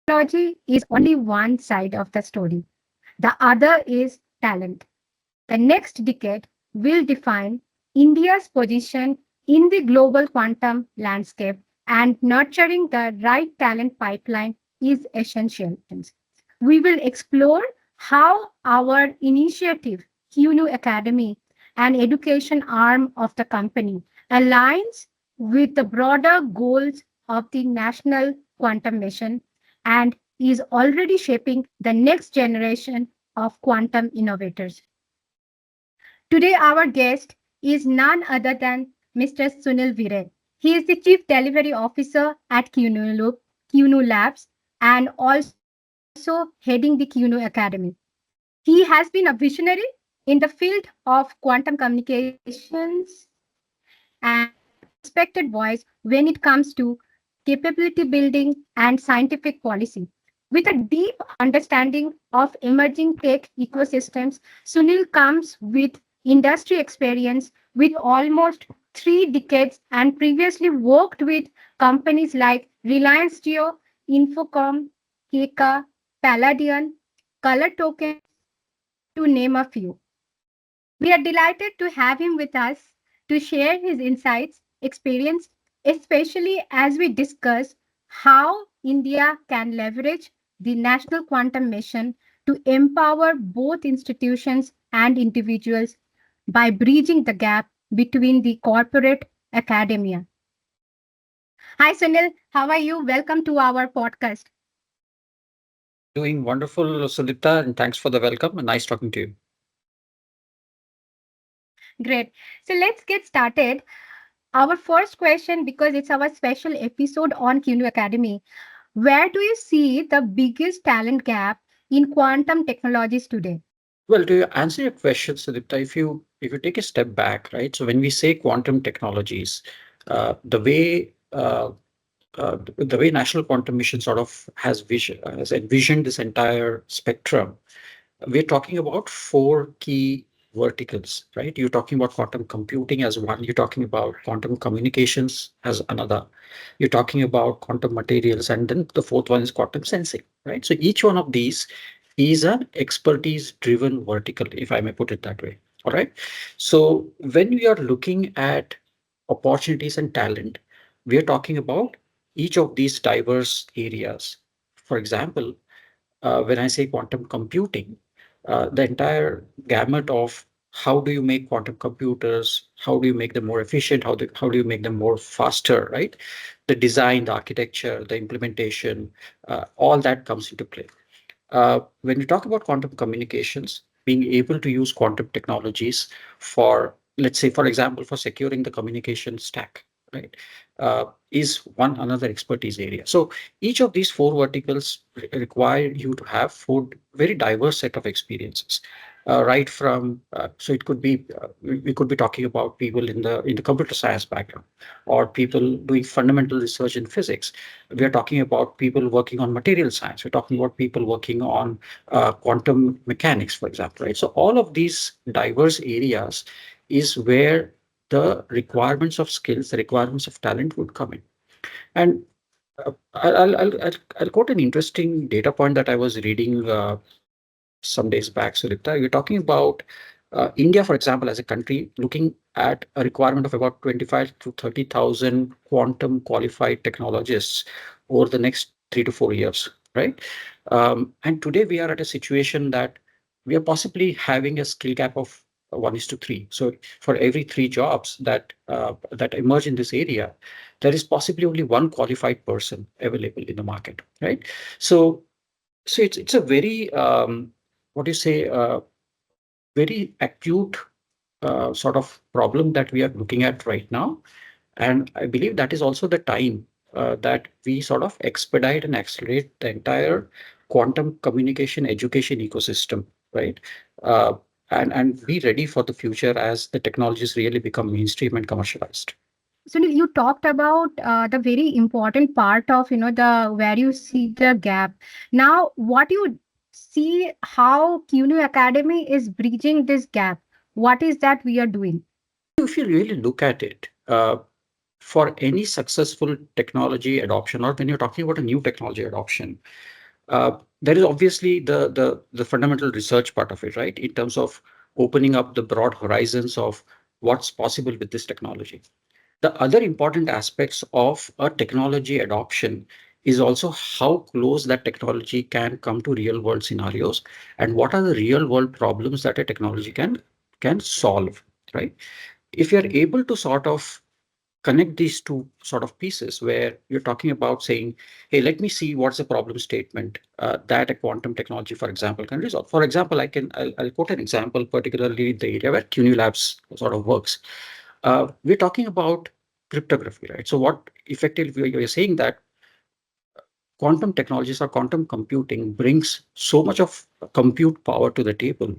technology is only one side of the story. The other is talent. The next decade will define India's position in the global quantum landscape, and nurturing the right talent pipeline is essential. We will explore how our initiative, QNu Academy, an education arm of the company, aligns with the broader goals of the National Quantum Mission and is already shaping the next generation of quantum innovators. Today, our guest is none other than Mr. Sunil Bhide. He is the Chief Delivery Officer at QNu Labs and also heading the QNu Academy. He has been a visionary in the field of quantum communications and a respected voice when it comes to capability building and scientific policy. With a deep understanding of emerging tech ecosystems, Sunil comes with industry experience with almost 3 decades and previously worked with companies like Reliance Jio, Infocom, Keka, Palladian, Color Token, to name a few. We are delighted to have him with us to share his insights, experience, especially as we discuss how India can leverage the National Quantum Mission to empower both institutions and individuals by bridging the gap between the corporate academia. Hi, Sunil. How are you? Welcome to our podcast. Doing wonderful, Sudiptaa, and thanks for the welcome. Nice talking to you. Great. So let's get started. Our first question, because it's our special episode on QNu Academy, where do you see the biggest talent gap in quantum technologies today? Well, to answer your question, Sudiptaa, if you take a step back, right? So when we say quantum technologies, the way National Quantum Mission sort of has envisioned this entire spectrum, we're talking about four key verticals, right? You're talking about quantum computing as one, you're talking about quantum communications as another, you're talking about quantum materials, and then the fourth one is quantum sensing, right? So each one of these is an expertise driven vertical, if I may put it that way. All right. So when we are looking at opportunities and talent, we are talking about each of these diverse areas. For example, when I say quantum computing, the entire gamut of how do you make quantum computers, how do you make them more efficient, how do you make them more faster, right? The design, the architecture, the implementation, all that comes into play. When you talk about quantum communications, being able to use quantum technologies for, let's say, for example, for securing the communication stack, right, is one another expertise area. So each of these four verticals require you to have four very diverse set of experiences. Right from so it could be we could be talking about people in the computer science background, or people doing fundamental research in physics. We are talking about people working on material science. We're talking about people working on quantum mechanics, for example, right? So all of these diverse areas is where the requirements of skills, the requirements of talent would come in. And I'll quote an interesting data point that I was reading some days back, Sudipta. You're talking about India, for example, as a country, looking at a requirement of about 25 to 30,000 quantum qualified technologists over the next 3 to 4 years, right? And today we are at a situation that we are possibly having a skill gap of 1:3. So for every three jobs that emerge in this area, there is possibly only one qualified person available in the market, right? So it's a very what do you say very acute sort of problem that we are looking at right now, and I believe that is also the time that we sort of expedite and accelerate the entire quantum communication education ecosystem, right? uh, and be ready for the future as the technologies really become mainstream and commercialized. Sunil, you talked about the very important part of, the where you see the gap. Now, what you see how QNu Academy is bridging this gap. What is that we are doing? If you really look at it, for any successful technology adoption, or when you're talking about a new technology adoption, There is obviously the fundamental research part of it, right? In terms of opening up the broad horizons of what's possible with this technology. The other important aspects of a technology adoption is also how close that technology can come to real world scenarios and what are the real world problems that a technology can solve, right? If you're able to sort of connect these two sort of pieces where you're talking about saying, hey, let me see what's the problem statement that a quantum technology, for example, can resolve. For example, I'll quote an example, particularly in the area where QNu Labs sort of works. We're talking about cryptography, right? So what effectively you're saying that quantum technologies or quantum computing brings so much of compute power to the table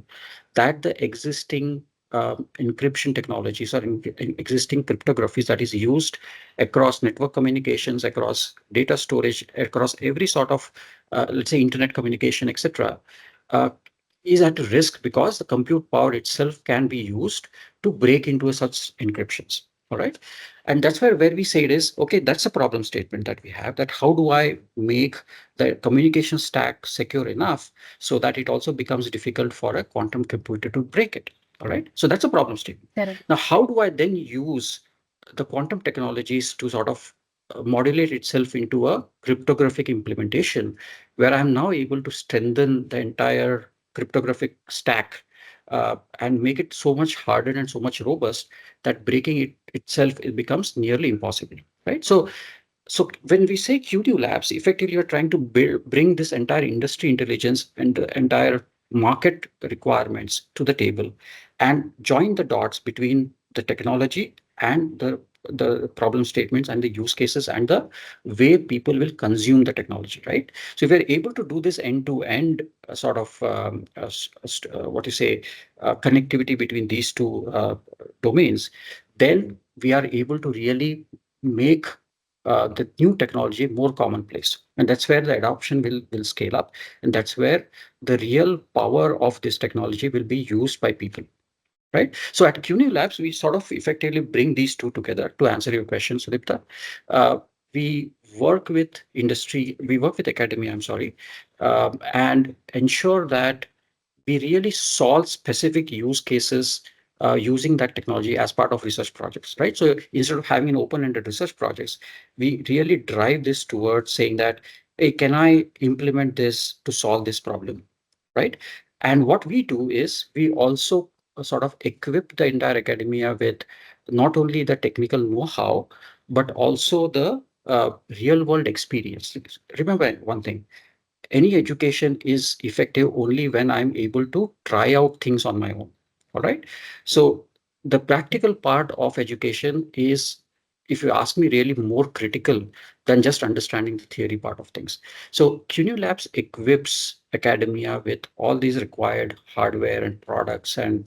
that the existing encryption technologies or existing cryptographies that is used across network communications, across data storage, across every sort of, let's say, internet communication, etc., uh, is at risk because the compute power itself can be used to break into such encryptions. All right. And that's where we say it is, okay, that's a problem statement that we have, that how do I make the communication stack secure enough so that it also becomes difficult for a quantum computer to break it. All right. So that's a problem statement. Correct. Now, how do I then use the quantum technologies to sort of modulate itself into a cryptographic implementation where I'm now able to strengthen the entire cryptographic stack and make it so much harder and so much robust that breaking it itself it becomes nearly impossible, right? So when we say QNu Labs, effectively you're trying to bring this entire industry intelligence and the entire market requirements to the table and join the dots between the technology and the problem statements and the use cases and the way people will consume the technology, right? So if we're able to do this end to end sort of what you say connectivity between these two domains, then we are able to really make the new technology more commonplace. And that's where the adoption will scale up. And that's where the real power of this technology will be used by people, right? So at QNu Labs, we sort of effectively bring these two together to answer your question, Sudipta. We work with industry, we work with academia, I'm sorry, and ensure that we really solve specific use cases using that technology as part of research projects, right? So instead of having an open-ended research projects, we really drive this towards saying that, hey, can I implement this to solve this problem, right? And what we do is we also sort of equip the entire academia with not only the technical know-how, but also the real world experience. Remember one thing, any education is effective only when I'm able to try out things on my own. All right. So the practical part of education is, if you ask me, really more critical than just understanding the theory part of things. So QNu Labs equips academia with all these required hardware and products and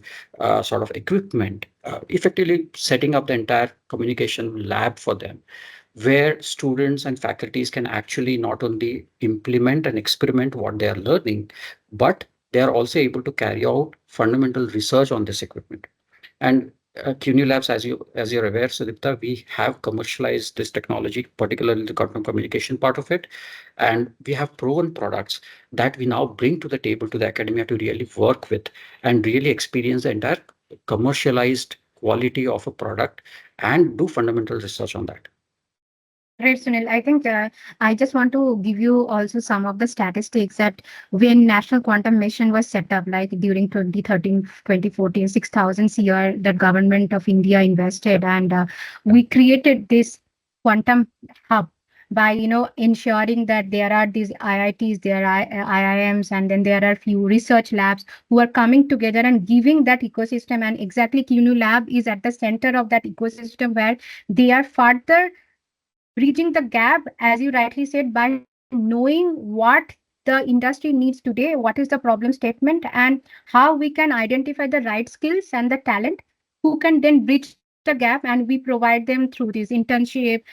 sort of equipment, effectively setting up the entire communication lab for them where students and faculties can actually not only implement and experiment what they are learning, but they are also able to carry out fundamental research on this equipment. And QNu Labs, as you're aware, Sudipta, we have commercialized this technology, particularly the quantum communication part of it, and we have proven products that we now bring to the table to the academia to really work with and really experience the entire commercialized quality of a product and do fundamental research on that. Great, Sunil. I think I just want to give you also some of the statistics that when National Quantum Mission was set up, like during 2013, 2014, 6,000 CR, the government of India invested, and we created this quantum hub by ensuring that there are these IITs, there are IIMs, and then there are few research labs who are coming together and giving that ecosystem. And exactly, QNu Lab is at the center of that ecosystem where they are further bridging the gap, as you rightly said, by knowing what the industry needs today, what is the problem statement, and how we can identify the right skills and the talent who can then bridge the gap. And we provide them through this internship,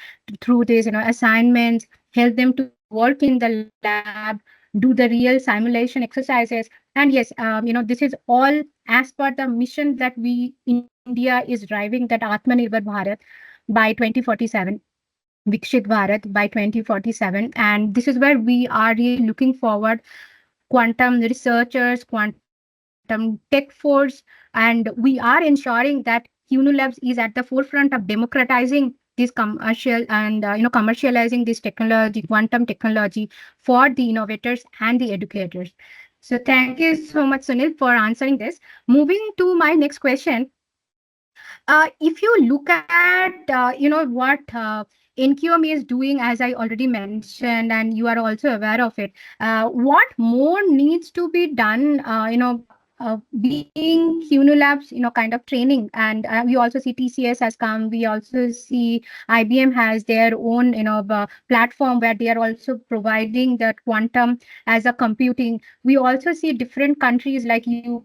through this assignments, help them to work in the lab, do the real simulation exercises. And yes, this is all as per the mission that we India is driving, that Atmanirbhar Bharat by 2047, Vikshit Bharat by 2047. And this is where we are really looking forward quantum researchers, quantum tech force, and we are ensuring that QNu Labs is at the forefront of democratizing this commercial and commercializing this technology, quantum technology for the innovators and the educators. So thank you so much, Sunil, for answering this. Moving to my next question, if you look at what NQM is doing, as I already mentioned, and you are also aware of it, what more needs to be done? Being QNu Labs, kind of training, and we also see TCS has come. We also see IBM has their own, platform where they are also providing that quantum as a computing. We also see different countries like UK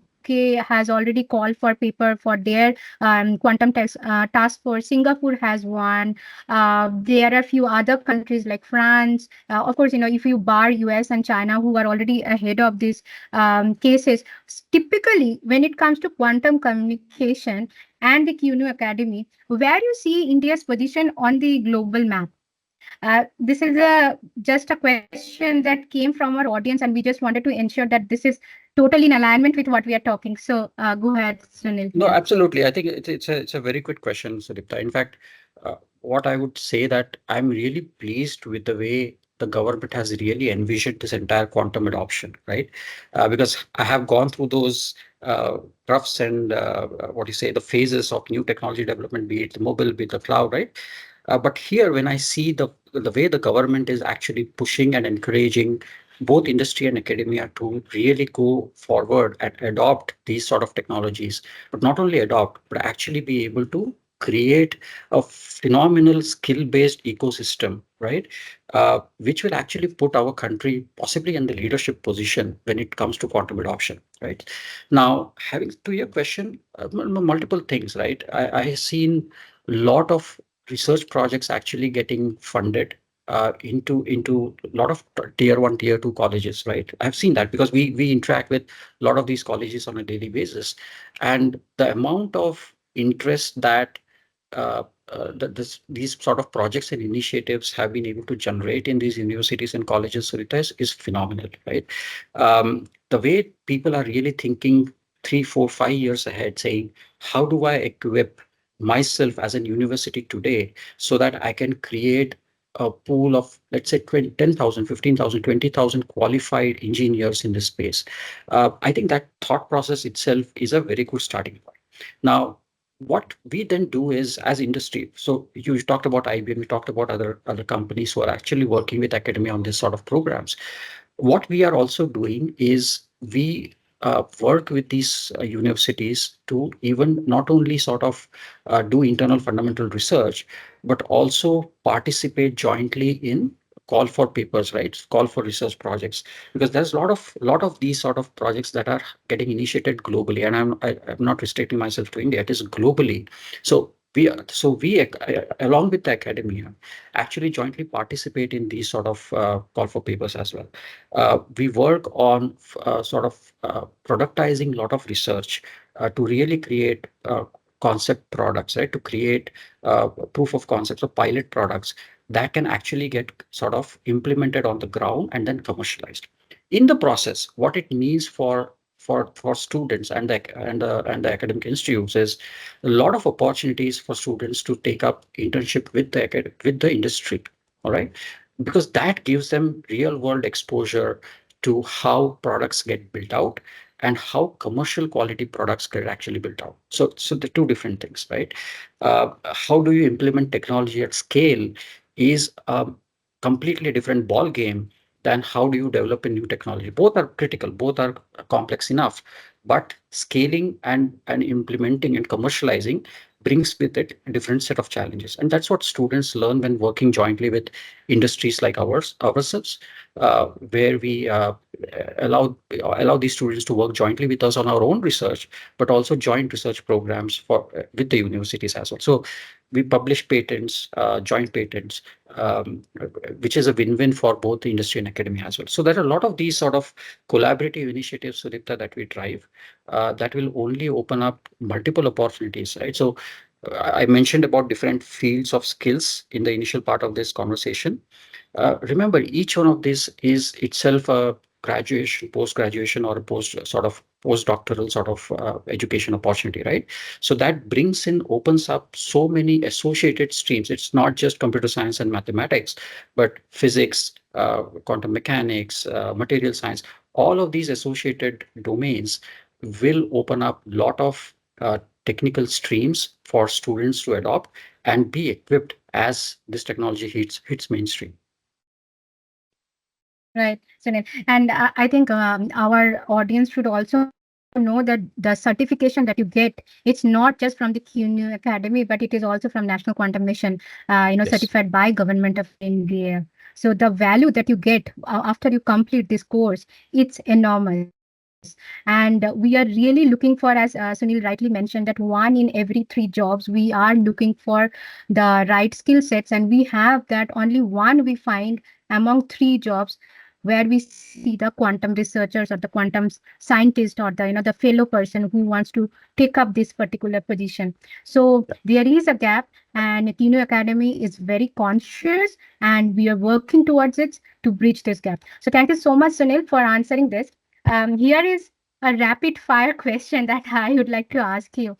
has already called for paper for their quantum task force. Singapore has one. There are a few other countries like France. Of course, if you bar US and China, who are already ahead of these cases. Typically, when it comes to quantum communication and the QNu Academy, where you see India's position on the global map. This is just a question that came from our audience, and we just wanted to ensure that this is totally in alignment with what we are talking. So go ahead, Sunil. No, Yeah. absolutely. I think it's a very good question, Sudipta. In fact, what I would say that I'm really pleased with the way the government has really envisioned this entire quantum adoption, right? Because I have gone through those roughs and what you say, the phases of new technology development, be it the mobile, be it the cloud, right? But here, when I see the way the government is actually pushing and encouraging both industry and academia to really go forward and adopt these sort of technologies, but not only adopt, but actually be able to create a phenomenal skill-based ecosystem, right? Which will actually put our country possibly in the leadership position when it comes to quantum adoption, right? Now, having to your question, multiple things, right? I seen a lot of research projects actually getting funded into a lot of tier one, tier two colleges, right? I've seen that because we interact with a lot of these colleges on a daily basis, and the amount of interest that these sort of projects and initiatives have been able to generate in these universities and colleges, Sarita, is phenomenal, right? The way people are really thinking 3, 4, 5 years ahead, saying, how do I equip myself as an university today so that I can create a pool of, let's say, 20, 10,000, 15,000, 20,000 qualified engineers in this space. I think that thought process itself is a very good starting point. Now, what we then do is as industry, so you talked about IBM, we talked about other companies who are actually working with academia on this sort of programs. What we are also doing is we work with these universities to even not only sort of do internal fundamental research, but also participate jointly in call for papers, right? Call for research projects, because there's a lot of these sort of projects that are getting initiated globally, and I'm not restricting myself to India. It is globally. So we along with the academia actually jointly participate in these sort of call for papers as well. We work on sort of productizing a lot of research to really create concept products, right? To create proof of concepts or pilot products that can actually get sort of implemented on the ground and then commercialized. In the process, what it means for students and the academic institutes is a lot of opportunities for students to take up internship with the industry. All right, because that gives them real world exposure to how products get built out and how commercial quality products get actually built out. So the two different things, right? How do you implement technology at scale is a completely different ball game than how do you develop a new technology. Both are critical, both are complex enough, but scaling and implementing and commercializing brings with it a different set of challenges. And that's what students learn when working jointly with industries like ourselves, where we allow these students to work jointly with us on our own research, but also joint research programs for with the universities as well. So we publish patents, joint patents, which is a win-win for both the industry and academia as well. So there are a lot of these sort of collaborative initiatives, Sudipta, that we drive that will only open up multiple opportunities, right? So I mentioned about different fields of skills in the initial part of this conversation. Remember, each one of these is itself a graduation, post graduation, or a postdoctoral sort of education opportunity, right? So that brings in, opens up so many associated streams. It's not just computer science and mathematics, but physics, quantum mechanics, material science. All of these associated domains will open up a lot of technical streams for students to adopt and be equipped as this technology hits mainstream. Right, Sunil. And I think our audience should also know that the certification that you get, it's not just from the QNu Academy, but it is also from National Quantum Mission, Yes. certified by Government of India. So the value that you get after you complete this course, it's enormous. And we are really looking for, as Sunil rightly mentioned, that one in every three jobs, we are looking for the right skill sets, and we have that only one we find among three jobs where we see the quantum researchers or the quantum scientist or the fellow person who wants to take up this particular position. So there is a gap, and QNu Academy is very conscious, and we are working towards it to bridge this gap. So thank you so much, Sunil, for answering this. Here is a rapid fire question that I would like to ask you.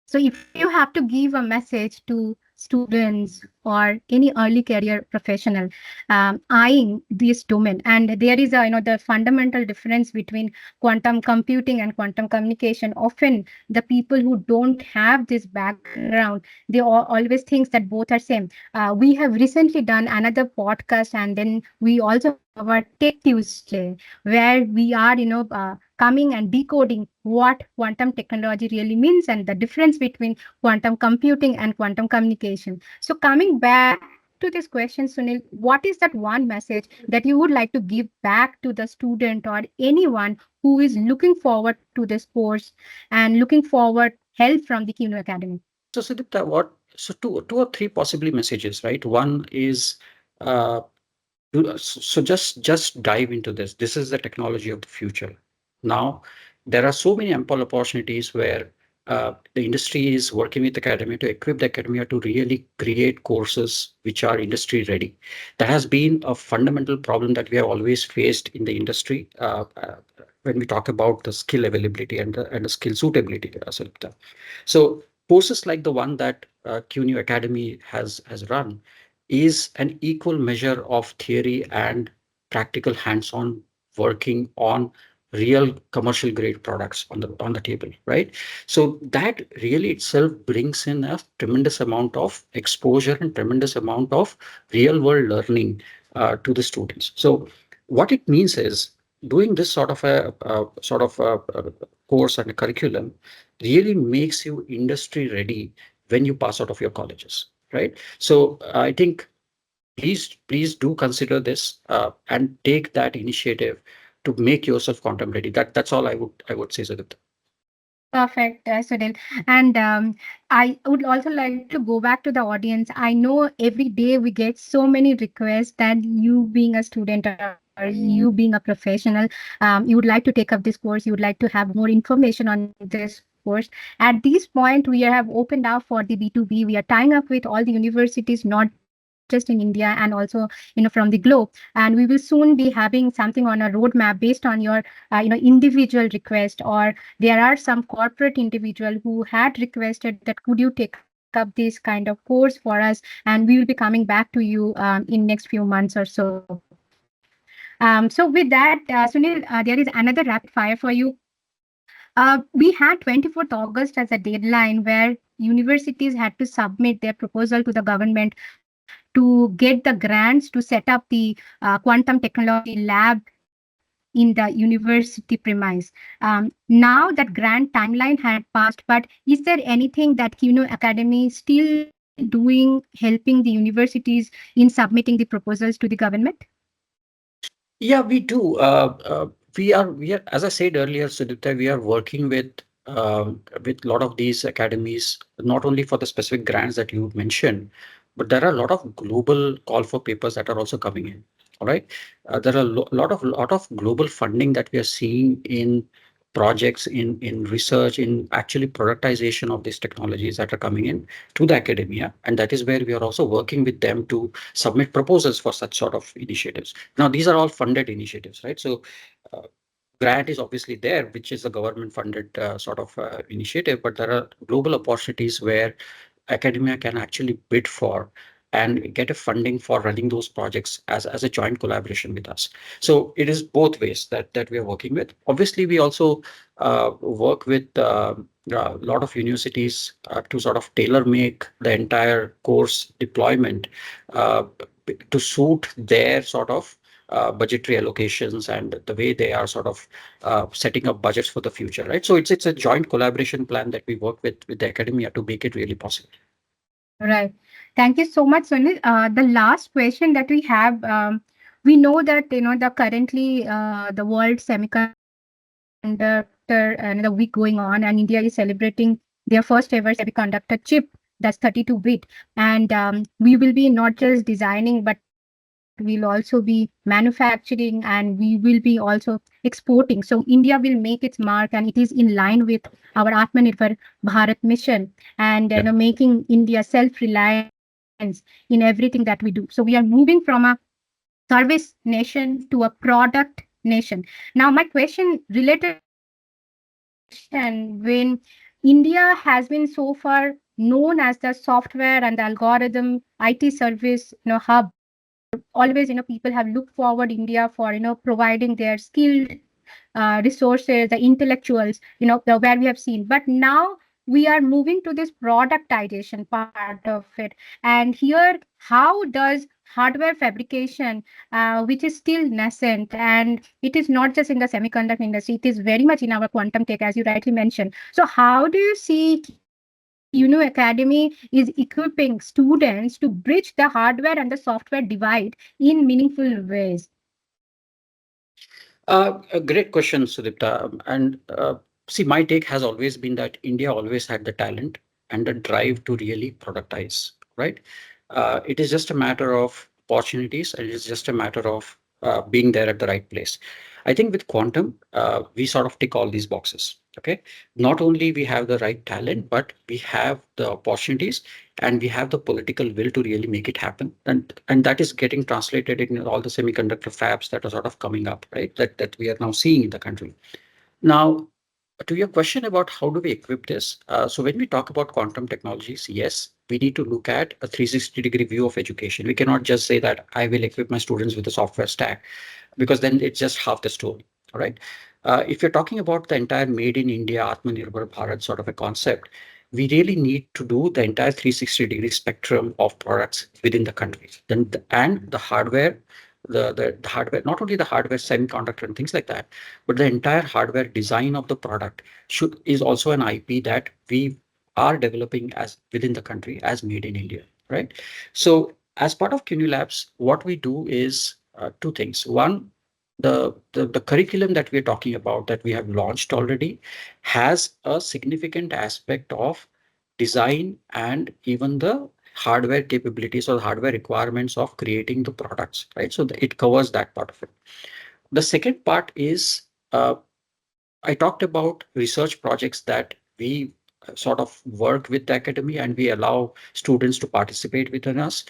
So, if you have to give a message to students or any early career professional eyeing this domain, and there is the fundamental difference between quantum computing and quantum communication. Often, the people who don't have this background, they always think that both are same. We have recently done another podcast, and then we also have our Tech Tuesday, where we are coming and decoding what quantum technology really means and the difference between quantum computing and quantum communication. So, coming back to this question, Sunil, what is that one message that you would like to give back to the student or anyone who is looking forward to this course and looking forward help from the QNu Academy? So, Sudipta, two or three possibly messages, right? One is, uh, so just dive into this. This is the technology of the future. Now, there are so many ample opportunities where the industry is working with academia to equip the academia to really create courses which are industry ready. That has been a fundamental problem that we have always faced in the industry when we talk about the skill availability and the skill suitability. Sudipta. So courses like the one that QNu Academy has run is an equal measure of theory and practical hands-on working on real commercial grade products on the table, right? So that really itself brings in a tremendous amount of exposure and tremendous amount of real world learning to the students. So what it means is doing this sort of a course and a curriculum really makes you industry ready when you pass out of your colleges, right? So I think please do consider this and take that initiative to make yourself quantum ready. That's all I would say, Sudipta. Perfect, Sunil. And I would also like to go back to the audience. I know every day we get so many requests that you being a student or you being a professional, you would like to take up this course, you would like to have more information on this course. At this point, we have opened up for the B2B. We are tying up with all the universities, not just in India and also from the globe. And we will soon be having something on a roadmap based on your individual request, or there are some corporate individual who had requested that could you take up this kind of course for us, and we will be coming back to you in next few months or so. So with that, Sunil, there is another rapid fire for you. We had 24th August as a deadline where universities had to submit their proposal to the government to get the grants to set up the quantum technology lab in the university premise. Now that grant timeline had passed, but is there anything that QNu Academy still doing helping the universities in submitting the proposals to the government? Yeah, we do. We are, as I said earlier, Sudipta, we are working with a lot of these academies, not only for the specific grants that you mentioned, but there are a lot of global call for papers that are also coming in. All right, there are a lot of global funding that we are seeing in projects in research, in actually productization of these technologies that are coming in to the academia. And that is where we are also working with them to submit proposals for such sort of initiatives. Now, these are all funded initiatives, right? So uh, grant is obviously there, which is a government funded sort of initiative, but there are global opportunities where academia can actually bid for and get a funding for running those projects as a joint collaboration with us. So it is both ways that we are working with. Obviously, we also work with a lot of universities to sort of tailor make the entire course deployment uh, to suit their sort of budgetary allocations and the way they are sort of setting up budgets for the future, right? So it's a joint collaboration plan that we work with the academia to make it really possible. Right. Thank you so much, Sunil. The last question that we have, we know that the currently the World Semiconductor the week going on, and India is celebrating their first ever semiconductor chip that's 32-bit, and we will be not just designing, but we'll also be manufacturing, and we will be also exporting. So India will make its mark, and it is in line with our Atmanirbhar Bharat mission, and Yeah. making India self-reliance in everything that we do. So we are moving from a service nation to a product nation. Now, my question related to this question, when India has been so far known as the software and the algorithm IT service, hub, always, people have looked forward India for, providing their skilled resources, the intellectuals, where we have seen. But now we are moving to this productization part of it. And here, how does hardware fabrication, which is still nascent, and it is not just in the semiconductor industry, it is very much in our quantum tech, as you rightly mentioned. So, how do you see QNu Academy is equipping students to bridge the hardware and the software divide in meaningful ways? A great question, Sudipta. And see, my take has always been that India always had the talent and the drive to really productize, right? It is just a matter of opportunities, and it's just a matter of being there at the right place. I think with quantum, we sort of tick all these boxes. Okay, not only we have the right talent, but we have the opportunities and we have the political will to really make it happen. And that is getting translated in all the semiconductor fabs that are sort of coming up, right? That we are now seeing in the country. Now, to your question about how do we equip this, so when we talk about quantum technologies, yes, we need to look at a 360-degree view of education. We cannot just say that I will equip my students with a software stack, because then it's just half the story. All right. If you're talking about the entire made in India, Atmanirbhar Bharat sort of a concept, we really need to do the entire 360-degree spectrum of products within the country. And the hardware, the hardware, not only the hardware, semiconductor and things like that, but the entire hardware design of the product is also an IP that we are developing as within the country as made in India, right? So as part of QNu Labs, what we do is two things. One, the curriculum that we're talking about that we have launched already has a significant aspect of design and even the hardware capabilities or hardware requirements of creating the products, right? So it covers that part of it. The second part is uh, I talked about research projects that we sort of work with the academy and we allow students to participate within us.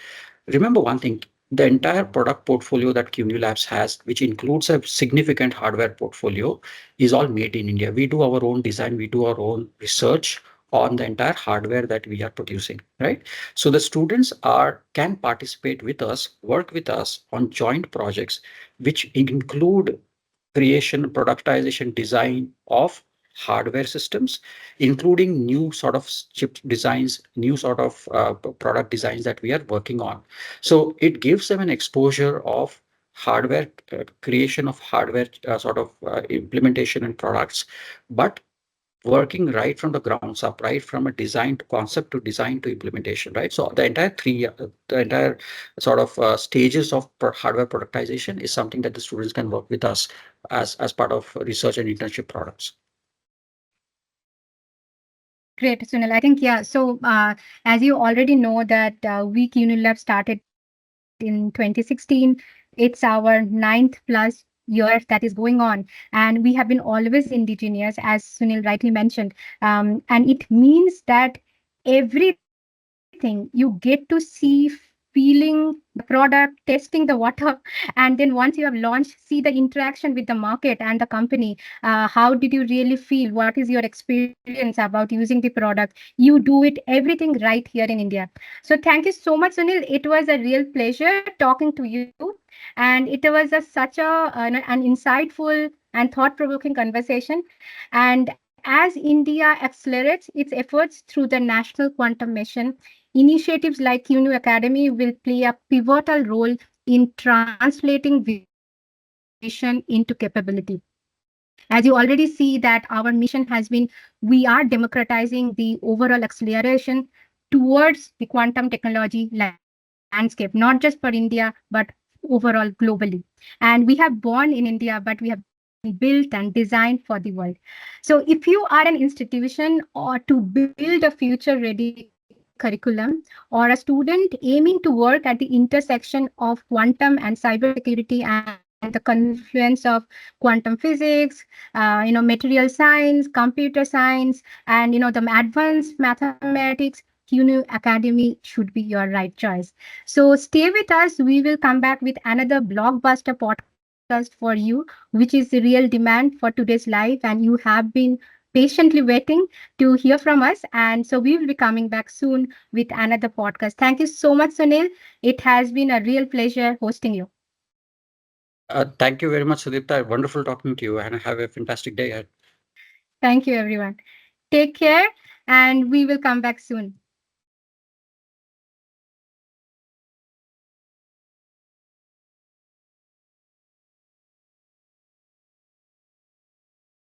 Remember one thing, the entire product portfolio that QNu Labs has, which includes a significant hardware portfolio, is all made in India. We do our own design, we do our own research on the entire hardware that we are producing, right? So the students can participate with us, work with us on joint projects, which include creation, productization, design of hardware systems, including new sort of chip designs, new sort of product designs that we are working on. So it gives them an exposure of hardware creation of hardware sort of implementation and products, but working right from the grounds up, right from a design to concept to design to implementation, right? So the entire sort of stages of hardware productization is something that the students can work with us as part of research and internship products. Great, Sunil. I think, yeah. So, as you already know, that we QNu Lab started in 2016. It's our ninth plus years that is going on, and we have been always indigenous, as Sunil rightly mentioned. And it means that everything you get to see, feeling the product, testing the water, and then once you have launched, see the interaction with the market and the company. How did you really feel? What is your experience about using the product? You do it everything right here in India. So thank you so much, Sunil. It was a real pleasure talking to you, and it was such an insightful and thought-provoking conversation. And as India accelerates its efforts through the National Quantum Mission, initiatives like QNu Academy will play a pivotal role in translating vision into capability. As you already see that our mission has been, we are democratizing the overall acceleration towards the quantum technology landscape, not just for India, but overall globally. And we have born in India, but we have been built and designed for the world. So if you are an institution or to build a future ready curriculum, or a student aiming to work at the intersection of quantum and cybersecurity and the confluence of quantum physics, material science, computer science, and the advanced mathematics, QNu Academy should be your right choice. So stay with us. We will come back with another blockbuster podcast for you, which is the real demand for today's life. And you have been patiently waiting to hear from us. And so we will be coming back soon with another podcast. Thank you so much, Sunil. It has been a real pleasure hosting you. Thank you very much, Sudipta. Wonderful talking to you, and have a fantastic day ahead. Thank you, everyone. Take care, and we will come back soon.